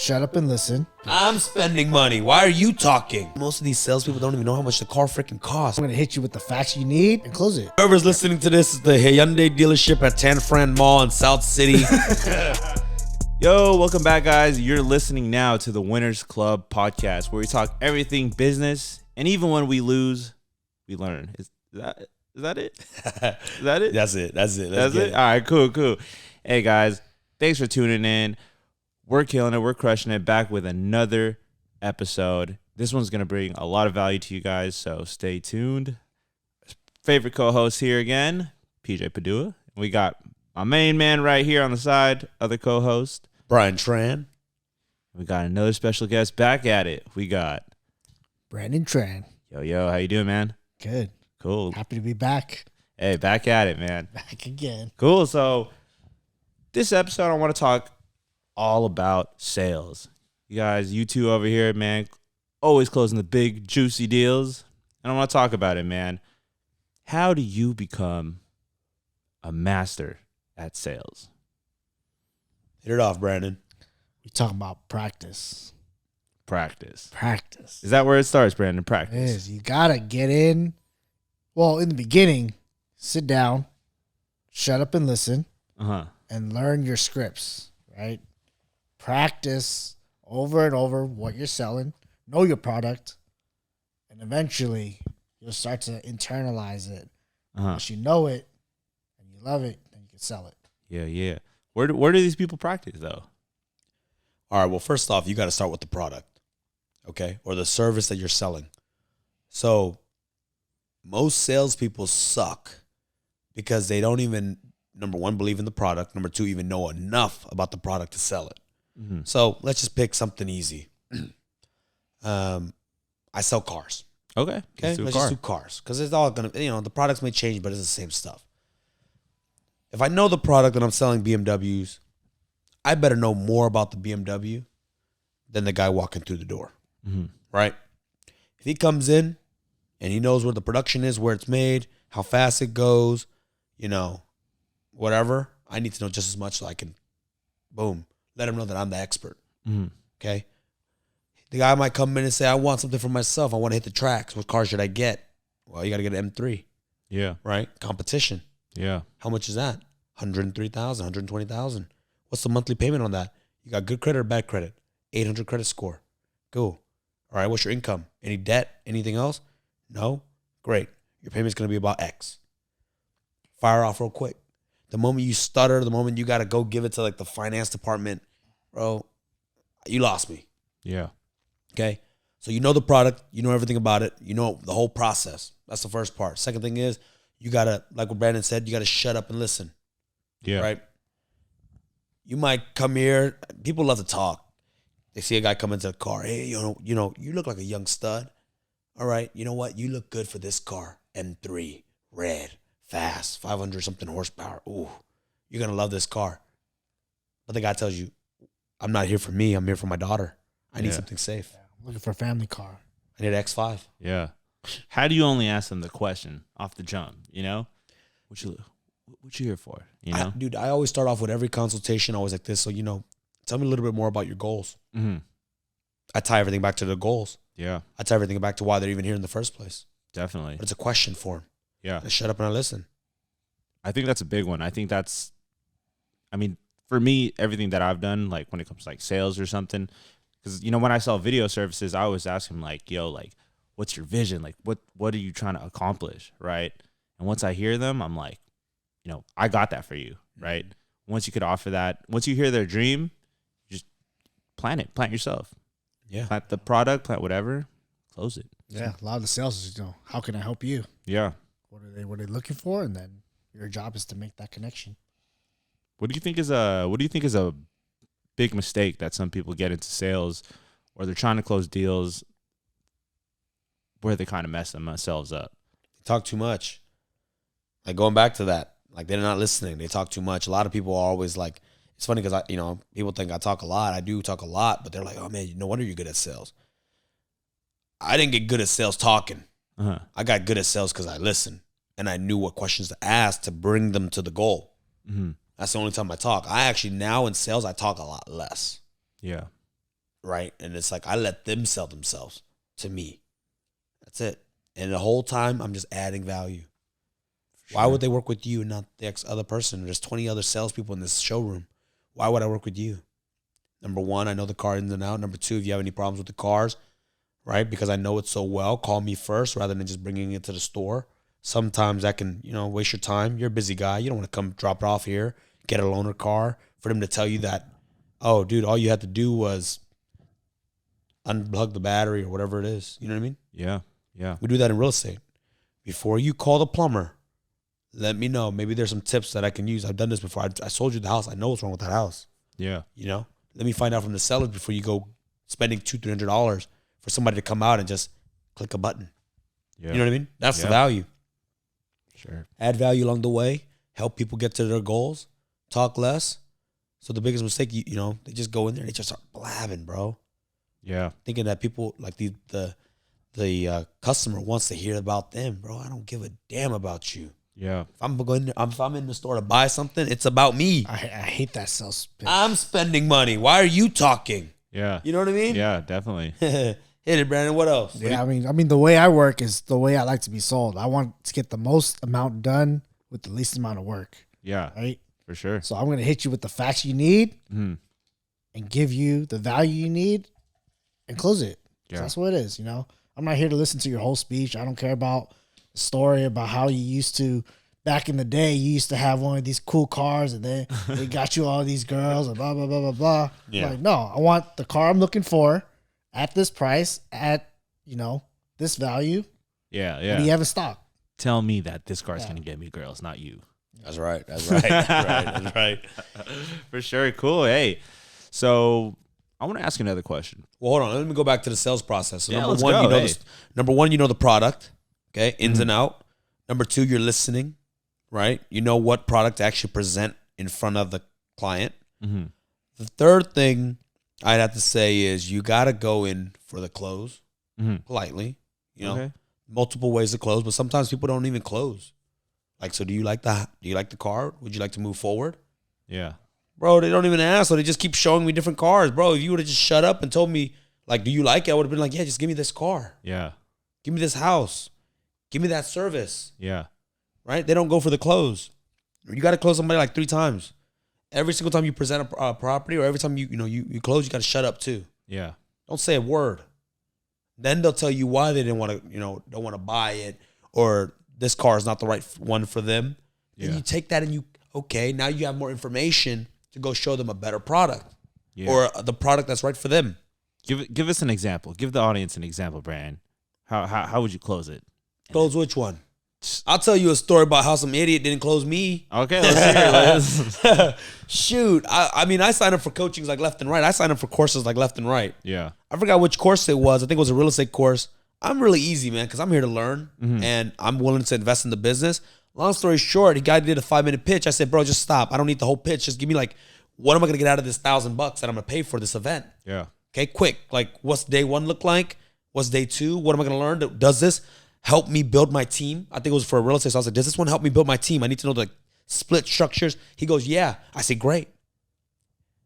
Shut up and listen. I'm spending money. Why are you talking? Most of these salespeople don't even know how much the car freaking costs. I'm going to hit you with the facts you need and close it. Whoever's listening to this is the Hyundai dealership at Tran Mall in South City. Yo, welcome back, guys. You're listening now to the Winners Club podcast, where we talk everything business, and even when we lose, we learn. Is that it? Is that it? That's it. That's it? All right, cool. Hey, guys, thanks for tuning in. We're killing it. We're crushing it. Back with another episode. This one's going to bring a lot of value to you guys, so stay tuned. Favorite co-host here again, PJ Padua. We got my main man right here on the side, other co-host, Brian Tran. We got another special guest back at it. We got Brandon Tran. Yo, how you doing, man? Good. Cool. Happy to be back. Hey, back at it, man. Back again. Cool. So this episode, I want to talk all about sales. You guys, you two over here, man, always closing the big, juicy deals. And I want to talk about it, man. How do you become a master at sales? Hit it off, Brandon. We talking about practice. Practice. Is Is that where it starts, Brandon? It Practice. is. You got to get in. Well, in the beginning, sit down, shut up and listen, and learn your scripts, right? Practice over and over what you're selling, know your product, and eventually you'll start to internalize it. Once you know it and you love it, then you can sell it. Yeah. Where do these people practice, though? All right, well, first off, you got to start with the product, okay, or the service that you're selling. So most salespeople suck because they don't even, number one, believe in the product. Number two, even know enough about the product to sell it. Mm-hmm. So let's just pick something easy. I sell cars. Okay. Let's just do cars because it's all going to, the products may change, but it's the same stuff. If I know the product and I'm selling BMWs, I better know more about the BMW than the guy walking through the door, right? If he comes in and he knows where the production is, where it's made, how fast it goes, whatever, I need to know just as much so I can, boom, let him know that I'm the expert, okay? The guy might come in and say, I want something for myself. I want to hit the tracks. What car should I get? Well, you got to get an M3. Yeah. Right? Competition. Yeah. How much is that? $103,000, $120,000. What's the monthly payment on that? You got good credit or bad credit? 800 credit score. Cool. All right, what's your income? Any debt? Anything else? No? Great. Your payment's going to be about X. Fire off real quick. The moment you stutter, the moment you got to go give it to like the finance department, bro, you lost me. Yeah. Okay? So you know the product. You know everything about it. You know the whole process. That's the first part. Second thing is you got to, like what Brandon said, you got to shut up and listen. Yeah. Right? You might come here. People love to talk. They see a guy come into the car. Hey, you look like a young stud. All right, you know what? You look good for this car. M3, red, fast, 500 something horsepower. Ooh, you're going to love this car. But the guy tells you, I'm not here for me. I'm here for my daughter. I need something safe. Yeah, I'm looking for a family car. I need an X5. Yeah. How do you only ask them the question off the jump, What you here for, Dude, I always start off with every consultation always like this. So, tell me a little bit more about your goals. Mm-hmm. I tie everything back to the goals. Yeah. I tie everything back to why they're even here in the first place. Definitely. But it's a question for them. Yeah. I shut up and I listen. I think that's a big one. I think for me, everything that I've done, like when it comes to like sales or something, because, when I sell video services, I always ask them like, what's your vision? Like, what are you trying to accomplish? Right. And once I hear them, I'm like, I got that for you. Right. Once you could offer that, once you hear their dream, just plant yourself. Yeah. Plant the product, plant whatever, close it. Yeah, a lot of the sales is, how can I help you? Yeah. What are they looking for? And then your job is to make that connection. What do you think is a big mistake that some people get into sales, or they're trying to close deals where they kind of mess themselves up? They talk too much. Like going back to that, like they're not listening. They talk too much. A lot of people are always like, it's funny because people think I talk a lot. I do talk a lot, but they're like, oh man, no wonder you're good at sales. I didn't get good at sales talking. I got good at sales because I listened and I knew what questions to ask to bring them to the goal. Mm-hmm. That's the only time I talk. I actually now in sales, I talk a lot less. Yeah. right? And it's like I let them sell themselves to me. That's it. And the whole time I'm just adding value. Sure. Why would they work with you and not the other person? There's 20 other salespeople in this showroom. Why would I work with you? Number one, I know the car in and out. Number two, if you have any problems with the cars, right? Because I know it so well, call me first rather than just bringing it to the store. Sometimes that can, waste your time. You're a busy guy. You don't want to come drop it off here, get a loaner car for them to tell you that, oh, dude, all you had to do was unplug the battery or whatever it is. You know what I mean? Yeah, yeah. We do that in real estate. Before you call the plumber, let me know. Maybe there's some tips that I can use. I've done this before. I sold you the house. I know what's wrong with that house. Yeah. Let me find out from the sellers before you go spending $200-$300 for somebody to come out and just click a button. Yeah. You know what I mean? That's the value. Sure. Add value along the way. Help people get to their goals. Talk less. So the biggest mistake, they just go in there and they just start blabbing, bro. Yeah. Thinking that people like the customer wants to hear about them, bro. I don't give a damn about you. Yeah. If I'm in the store to buy something, it's about me. I hate that sales pitch. I'm spending money. Why are you talking? Yeah. You know what I mean? Yeah, definitely. Hit it, Brandon. What else? Yeah, I mean, the way I work is the way I like to be sold. I want to get the most amount done with the least amount of work. Yeah. Right? For sure. So I'm going to hit you with the facts you need and give you the value you need and close it. Yeah. That's what it is, I'm not here to listen to your whole speech. I don't care about the story about how you used to, back in the day, you used to have one of these cool cars and then they got you all these girls and blah, blah, blah, blah, blah. Yeah. Like, no, I want the car I'm looking for at this price, at, this value. Yeah, yeah. What do you have in stock? Tell me that this car's going to get me girls, not you. That's right. That's right. That's right. For sure. Cool. Hey, so I want to ask you another question. Well, hold on. Let me go back to the sales process. So yeah, number one, you know the product, okay, ins and out. Number two, you're listening, right? You know what product to actually present in front of the client. Mm-hmm. The third thing I'd have to say is you got to go in for the close politely. Multiple ways to close, but sometimes people don't even close. Like, so do you like the car? Would you like to move forward? Yeah. Bro, they don't even ask, so they just keep showing me different cars. Bro, if you would have just shut up and told me, like, do you like it? I would have been like, yeah, just give me this car. Yeah. Give me this house. Give me that service. Yeah. Right? They don't go for the close. You got to close somebody like 3 times. Every single time you present a property or every time you close, you got to shut up too. Yeah. Don't say a word. Then they'll tell you why they didn't want to, don't want to buy it, or this car is not the right one for them. Yeah. And you take that and now you have more information to go show them a better product or the product that's right for them. Give us an example. Give the audience an example, Brandon. How would you close it? Close which one? I'll tell you a story about how some idiot didn't close me. Okay, let's hear it. Shoot. I signed up for coachings like left and right. I signed up for courses like left and right. Yeah. I forgot which course it was. I think it was a real estate course. I'm really easy, man, because I'm here to learn and I'm willing to invest in the business. Long story short, the guy did a 5-minute pitch. I said, bro, just stop. I don't need the whole pitch. Just give me what am I going to get out of this $1,000 that I'm going to pay for this event? Yeah. Okay, quick. Like, what's day 1 look like? What's day 2? What am I going to learn? Does this help me build my team? I think it was for a real estate. So I was like, does this one help me build my team? I need to know the split structures. He goes, yeah. I say, great.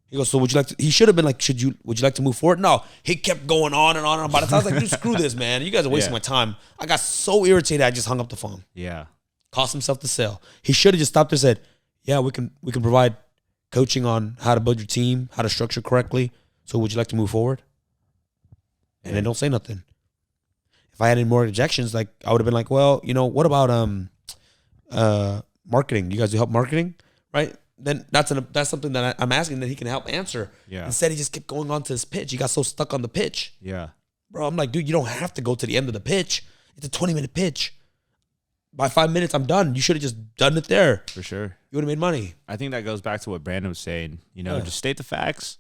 He goes, so would you like to, he should have been like, would you like to move forward? No, he kept going on and on and on. By the time I was like, dude, screw this, man. You guys are wasting my time. I got so irritated, I just hung up the phone. Yeah. Cost himself the sale. He should have just stopped there and said, yeah, we can provide coaching on how to build your team, how to structure correctly. So would you like to move forward? And then don't say nothing. If I had any more objections, like I would have been like, well, what about marketing? You guys do help marketing, right? Then that's something that I'm asking that he can help answer. Yeah. Instead, he just kept going on to his pitch. He got so stuck on the pitch. Yeah. Bro, I'm like, dude, you don't have to go to the end of the pitch. It's a 20-minute pitch. By 5 minutes, I'm done. You should have just done it there. For sure. You would have made money. I think that goes back to what Brandon was saying. Just state the facts.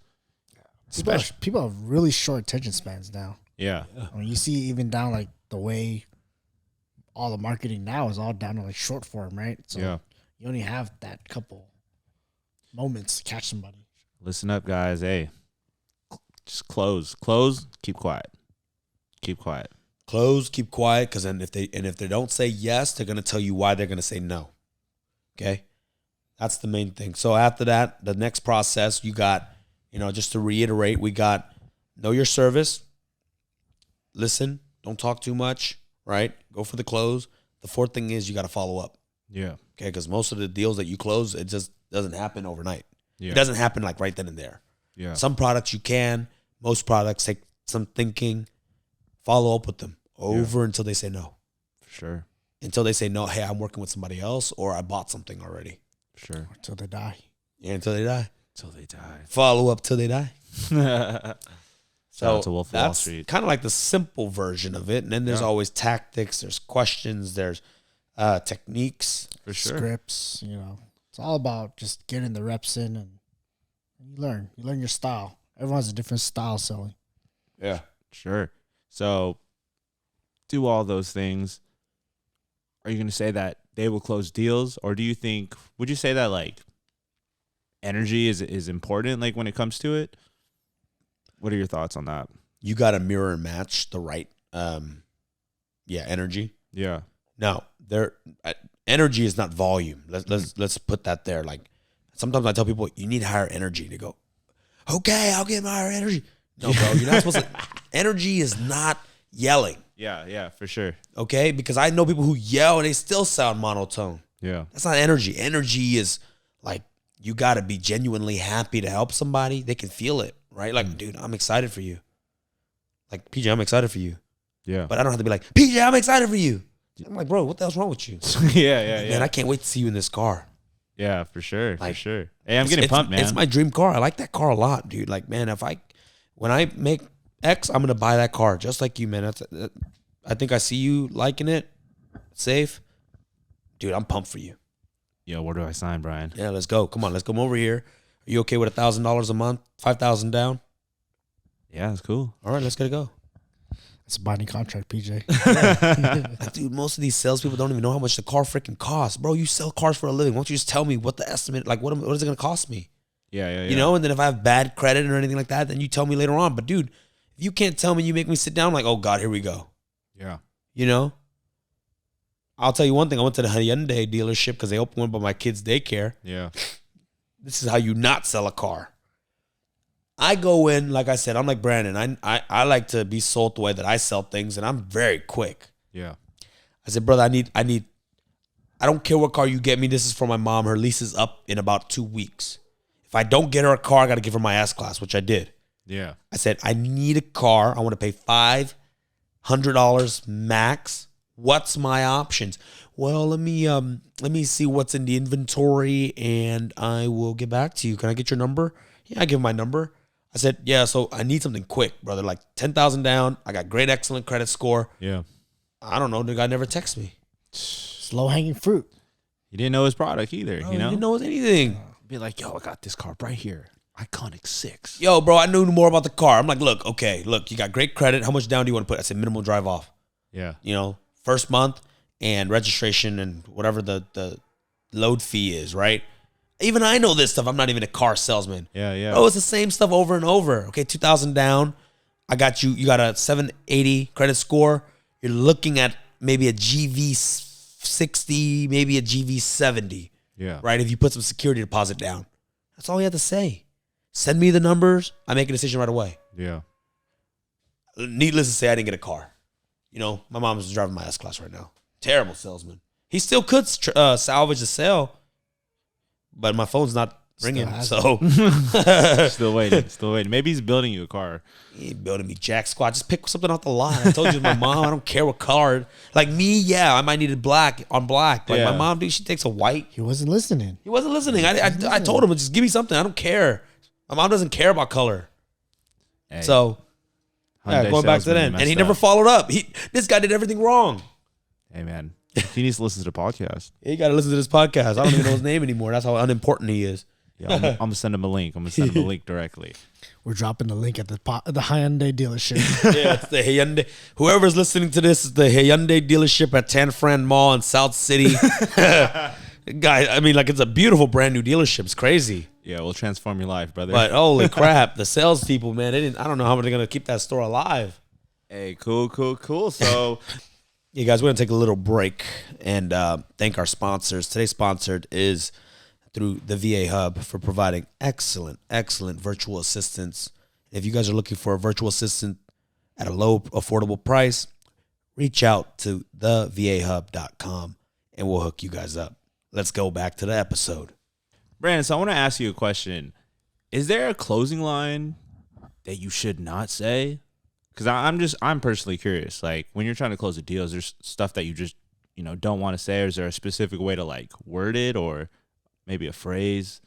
People have really short attention spans now. Yeah. I mean, you see even down like the way all the marketing now is all down to like short form, right? So you only have that couple moments to catch somebody. Listen up, guys. Hey, just close, keep quiet. Close, keep quiet, because then if they don't say yes, they're gonna tell you why they're gonna say no. Okay, that's the main thing. So after that, the next process you got, just to reiterate, we got know your service. Listen. Don't talk too much, right? Go for the close. The fourth thing is you got to follow up. Yeah. Okay, because most of the deals that you close, it just doesn't happen overnight. Yeah. It doesn't happen like right then and there. Yeah. Some products you can. Most products take some thinking. Follow up with them over until they say no. For sure. Until they say no, hey, I'm working with somebody else or I bought something already. For sure. Until they die. Yeah, until they die. Until they die. Follow up till they die. Shout out to Wolf of Wall that's Street. kind of like the simple version of it. And then there's always tactics, there's questions, there's techniques. For sure. Scripts, It's all about just getting the reps in and you learn. You learn your style. Everyone has a different style selling. Yeah. Sure. So do all those things. Are you going to say that they will close deals? Or would you say that like energy is important like when it comes to it? What are your thoughts on that? You got to mirror and match the right, energy. Yeah. Now, energy is not volume. Let's put that there. Like sometimes I tell people you need higher energy. They go, okay, I'll get my higher energy. No, bro, you're not supposed to. Energy is not yelling. Yeah, for sure. Okay, because I know people who yell and they still sound monotone. Yeah. That's not energy. Energy is like you got to be genuinely happy to help somebody. They can feel it, right? Like, dude, I'm excited for you. Like, PJ, I'm excited for you. Yeah. But I don't have to be like, PJ, I'm excited for you. I'm like, bro, what the hell's wrong with you? yeah. Man, I can't wait to see you in this car. Yeah, for sure. Like, for sure. Hey, I'm getting pumped, man. It's my dream car. I like that car a lot, dude. Like, man, when I make X, I'm going to buy that car just like you, man. I think I see you liking it. Safe. Dude, I'm pumped for you. Yo, where do I sign, Brian? Yeah, let's go. Come on, let's come over here. Are you okay with $1,000 a month? $5,000 down? Yeah, that's cool. All right, let's get it go. It's a binding contract, PJ. Like, dude, most of these salespeople don't even know how much the car freaking costs. Bro, you sell cars for a living. Why don't you just tell me what the estimate, like what is it going to cost me? Yeah. You know, and then if I have bad credit or anything like that, then you tell me later on. But dude, if you can't tell me, you make me sit down like, oh God, here we go. Yeah. You know? I'll tell you one thing. I went to the Hyundai dealership because they opened one by my kid's daycare. Yeah. This is how you not sell a car. I go in, like I said, I'm like Brandon. I like to be sold the way that I sell things, and I'm very quick. Yeah. I said, brother, I don't care what car you get me. This is for my mom. Her lease is up in about 2 weeks. If I don't get her a car, I got to give her my S-Class, which I did. Yeah. I said, I need a car. I want to pay $500 max. What's my options? Well, let me see what's in the inventory, and I will get back to you. Can I get your number? Yeah, I give my number. I said, yeah, so I need something quick, brother. Like $10,000 down. I got great, excellent credit score. Yeah. I don't know. The guy never texts me. It's low-hanging fruit. He didn't know his product either, Bro, you know? He didn't know anything. Be like, yo, I got this car right here. Iconic 6. Yo, bro, I knew more about the car. I'm like, look, you got great credit. How much down do you want to put? I said, minimum drive off. Yeah. You know, first month and registration and whatever the load fee is, right? Even I know this stuff. I'm not even a car salesman. Yeah. Oh, it's the same stuff over and over. Okay, $2,000 down. I got you. You got a 780 credit score. You're looking at maybe a GV60, maybe a GV70. Yeah. Right? If you put some security deposit down. That's all you have to say. Send me the numbers. I make a decision right away. Yeah. Needless to say, I didn't get a car. You know, my mom's driving my S-Class right now. Terrible salesman. He still could salvage the sale, but my phone's not ringing. So Still waiting. Maybe he's building you a car. He ain't building me jack squat. Just pick something off the lot. I told you, my mom, I don't care what color. Like me, yeah, I might need it black on black. Like my mom, dude, she takes a white. He wasn't listening. He wasn't listening. I told him, just give me something. I don't care. My mom doesn't care about color. Hey, so, yeah, going back to then. And he never followed up. This guy did everything wrong. Hey, man. He needs to listen to the podcast. You got to listen to this podcast. I don't even know his name anymore. That's how unimportant he is. Yeah, I'm going to send him a link. I'm going to send him a link directly. We're dropping the link at the Hyundai dealership. Yeah, it's the Hyundai. Whoever's listening to this is the Hyundai dealership at Tran Mall in South City. Guy, I mean, like, it's a beautiful brand new dealership. It's crazy. Yeah, we'll transform your life, brother. But holy crap, the salespeople, man, I don't know how they're going to keep that store alive. Hey, cool. So, yeah, guys, we're going to take a little break and thank our sponsors. Today's sponsored is through the VA Hub for providing excellent virtual assistance If you guys are looking for a virtual assistant at a low, affordable price, reach out to thevahub.com and we'll hook you guys up. Let's go back to the episode. Brandon, so I want to ask you a question. Is there a closing line that you should not say? Because I'm personally curious. Like, when you're trying to close a deal, is there stuff that you just, don't want to say? Or is there a specific way to, like, word it, or maybe a phrase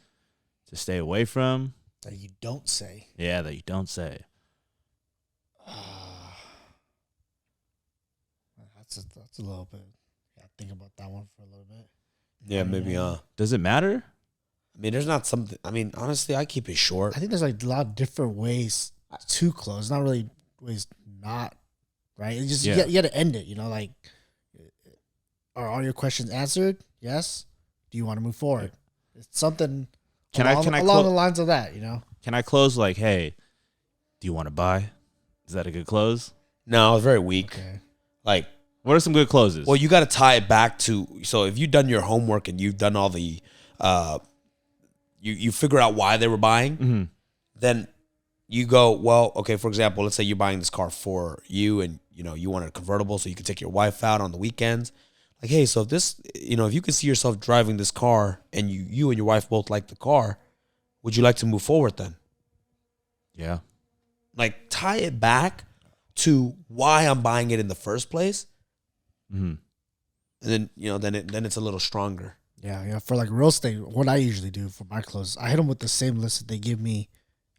to stay away from? That you don't say. Yeah, that you don't say. That's a little bit. Yeah, think about that one for a little bit. Yeah, maybe. Does it matter? I mean, there's not something. I mean, honestly, I keep it short. I think there's like a lot of different ways to close. Not really ways not, right? It's just you got to end it. Like, are all your questions answered? Yes. Do you want to move forward? It's something along the lines of that. Can I close like, hey, do you want to buy? Is that a good close? No, it's very weak. Okay. Like, what are some good closes? Well, you got to tie it back to. So if you've done your homework and you've done all the, you figure out why they were buying, then you go, well, okay. For example, let's say you're buying this car for you, and you want a convertible so you can take your wife out on the weekends. Like, hey, so if this, if you can see yourself driving this car and you and your wife both like the car, would you like to move forward then? Yeah. Like, tie it back to why I'm buying it in the first place. And then, then it's a little stronger. Yeah. For like real estate, what I usually do for my close, I hit them with the same list that they give me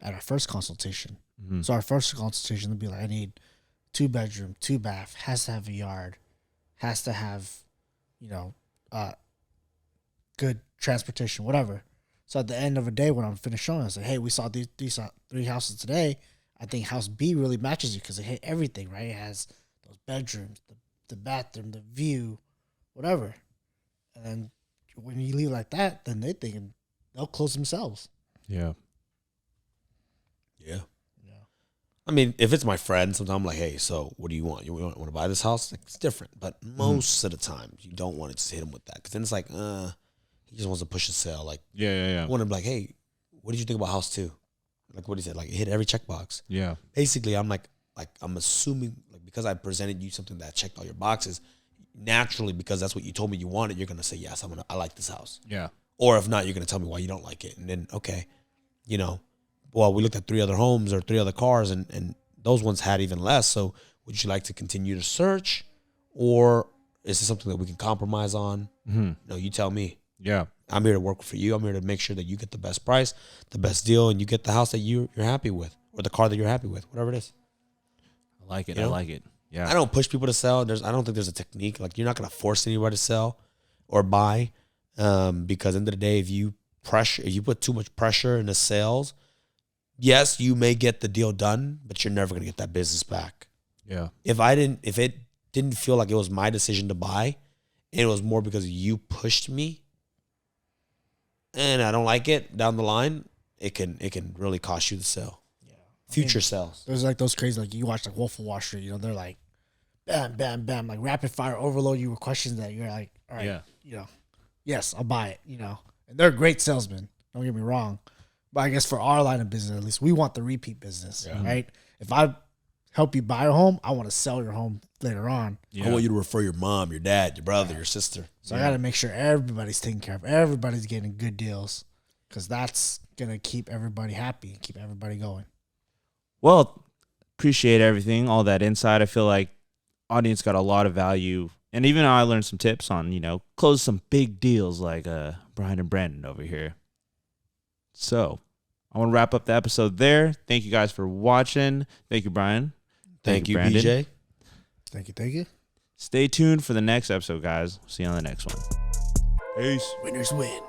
at our first consultation. So our first consultation, they'll be like, I need 2-bedroom, 2-bath, has to have a yard, has to have, good transportation, whatever. So at the end of the day, when I'm finished showing, I say, hey, we saw these 3 houses today. I think house B really matches you because it hit everything, right? It has those bedrooms, the bathroom, the view, whatever. And when you leave like that, then they'll close themselves. Yeah. Yeah. I mean, if it's my friend, sometimes I'm like, hey, so what do you want? You want to buy this house? Like, it's different. But most of the time, you don't want to just hit him with that. Because then it's like, he just wants to push a sale. Like, yeah. I want to be like, hey, what did you think about house 2? Like, what he said, like, it hit every checkbox. Yeah. Basically, I'm like I'm assuming, like, because I presented you something that checked all your boxes, naturally, because that's what you told me you wanted, you're gonna say yes. I like this house. Yeah. Or if not, you're gonna tell me why you don't like it, and then okay, well, we looked at 3 other homes or 3 other cars, and those ones had even less. So, would you like to continue to search, or is this something that we can compromise on? No, you tell me. Yeah. I'm here to work for you. I'm here to make sure that you get the best price, the best deal, and you get the house that you're happy with, or the car that you're happy with, whatever it is. I like it. I like it. Yeah. I don't push people to sell. I don't think there's a technique. Like, you're not going to force anybody to sell or buy, because at the end of the day, if you put too much pressure into sales, yes, you may get the deal done, but you're never going to get that business back. Yeah. If it didn't feel like it was my decision to buy, and it was more because you pushed me, and I don't like it down the line, it can really cost you the sale. Yeah. Future sales. There's like those crazy, like you watch like Wolf of Wall Street, they're like bam, bam, bam, like rapid fire overload you with questions that you're like, all right, yes, I'll buy it, and they're great salesmen. Don't get me wrong. But I guess for our line of business, at least, we want the repeat business, right? If I help you buy a home, I want to sell your home later on. Yeah. I want you to refer your mom, your dad, your brother, your sister. So I got to make sure everybody's taken care of. Everybody's getting good deals, because that's going to keep everybody happy and keep everybody going. Well, appreciate everything, all that insight. I feel like audience got a lot of value. And even I learned some tips on, close some big deals like Brian and Brandon over here. So I want to wrap up the episode there. Thank you guys for watching. Thank you, Brian. Thank you, Brandon. BJ. Thank you. Stay tuned for the next episode, guys. See you on the next one. Peace. Winners win.